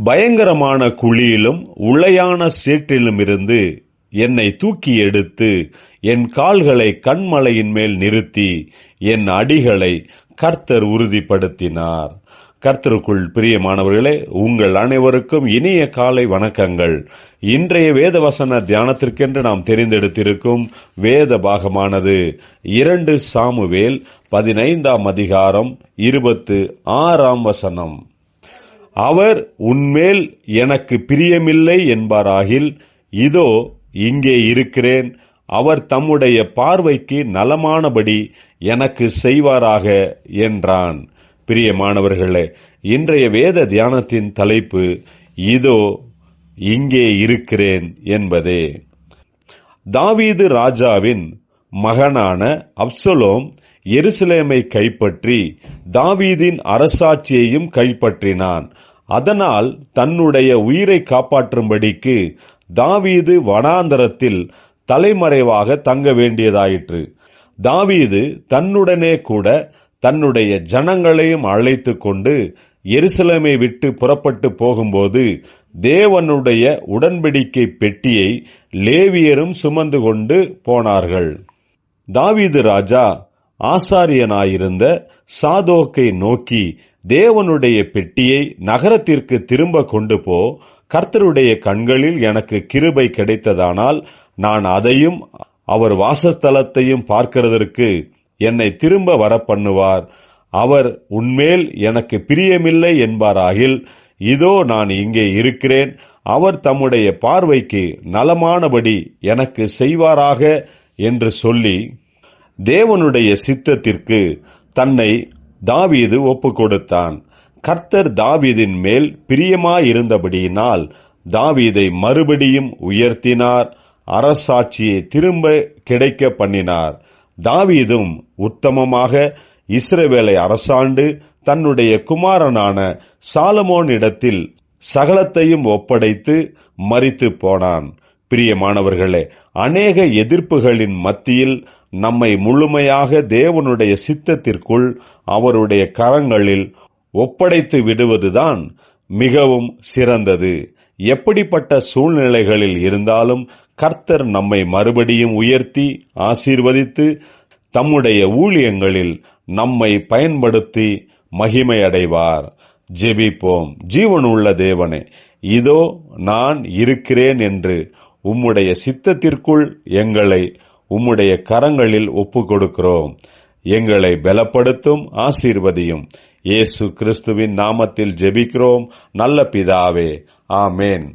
பயங்கரமான குழியிலும் உளையான சேற்றிலுமிருந்து என்னை தூக்கி எடுத்து என் கால்களை கன்மலையின் மேல் நிறுத்தி என் அடிகளை கர்த்தர் உறுதிப்படுத்தினார். கர்த்தருக்குள் பிரியமானவர்களே, உங்கள் அனைவருக்கும் இனிய காலை வணக்கங்கள். இன்றைய வேத வசன தியானத்திற்கென்று நாம் தெரிந்தெடுத்திருக்கும் வேத பாகமானது 2 சாமுவேல் 15ஆம் அதிகாரம் 26ஆம் வசனம். அவர் உன்மேல் எனக்கு பிரியமில்லை என்பாராகில், இதோ இங்கே இருக்கிறேன், அவர் தம்முடைய பார்வைக்கு நலமானபடி எனக்கு செய்வாராக என்றான். பிரியமானவர்களே, இன்றைய வேத தியானத்தின் தலைப்பு இதோ இங்கே இருக்கிறேன் என்பதே. தாவீது ராஜாவின் மகனான அப்சலோம் எருசலேமை கைப்பற்றி தாவீதின் அரசாட்சியையும் கைப்பற்றினான். அதனால் தன்னுடைய உயிரை காப்பாற்றும்படிக்கு தாவீது வனாந்தரத்தில் தலைமறைவாக தங்க வேண்டியதாயிற்று. தாவீது தன்னுடனே கூட தன்னுடைய ஜனங்களையும் அழைத்து கொண்டு எருசலேமை விட்டு புறப்பட்டு போகும்போது தேவனுடைய உடன்படிக்கை பெட்டியை லேவியரும் சுமந்து கொண்டு போனார்கள். தாவீது ராஜா ஆசாரியனாயிருந்த சாதோக்கை நோக்கி, தேவனுடைய பெட்டியை நகரத்திற்கு திரும்ப கொண்டு போ, கர்த்தருடைய கண்களில் எனக்கு கிருபை கிடைத்ததானால் நான் அதையும் அவர் வாசஸ்தலத்தையும் பார்க்கிறதற்கு என்னை திரும்ப வர பண்ணுவார். அவர் உன்மேல் எனக்கு பிரியமில்லை என்பாராகில், இதோ நான் இங்கே இருக்கிறேன், அவர் தம்முடைய பார்வைக்கு நலமானபடி எனக்கு செய்வாராக என்று சொல்லி தேவனுடைய சித்தத்திற்கு தன்னை தாவீது ஒப்பு கொடுத்தான். கர்த்தர் தாவீதின் மேல் பிரியமாயிருந்தபடியினால் தாவீதை மறுபடியும் உயர்த்தினார், அரசாட்சியை திரும்ப கிடைக்க பண்ணினார். தாவீதும் உத்தமமாக இஸ்ரவேலை அரசாண்டு தன்னுடைய குமாரனான சாலமோனிடத்தில் சகலத்தையும் ஒப்படைத்து மரித்து போனான். பிரியமானவர்களே, அநேக எதிர்ப்புகளின் மத்தியில் நம்மை முழுமையாக தேவனுடைய சித்தத்திற்குள் அவருடைய கரங்களில் ஒப்படைத்து விடுவதுதான் மிகவும் சிறந்தது. எப்படிப்பட்ட சூழ்நிலைகளில் இருந்தாலும் கர்த்தர் நம்மை மறுபடியும் உயர்த்தி ஆசீர்வதித்து தம்முடைய ஊழியங்களில் நம்மை பயன்படுத்தி மகிமை அடைவார். ஜெபிப்போம். ஜீவனுள்ள தேவனே, இதோ நான் இருக்கிறேன் என்று உம்முடைய சித்தத்திற்குள் எங்களை உம்முடைய கரங்களில் ஒப்பு கொடுக்கிறோம். எங்களை பலப்படுத்தும், ஆசீர்வதியும். இயேசு கிறிஸ்துவின் நாமத்தில் ஜெபிக்கிறோம் நல்ல பிதாவே, ஆமேன்.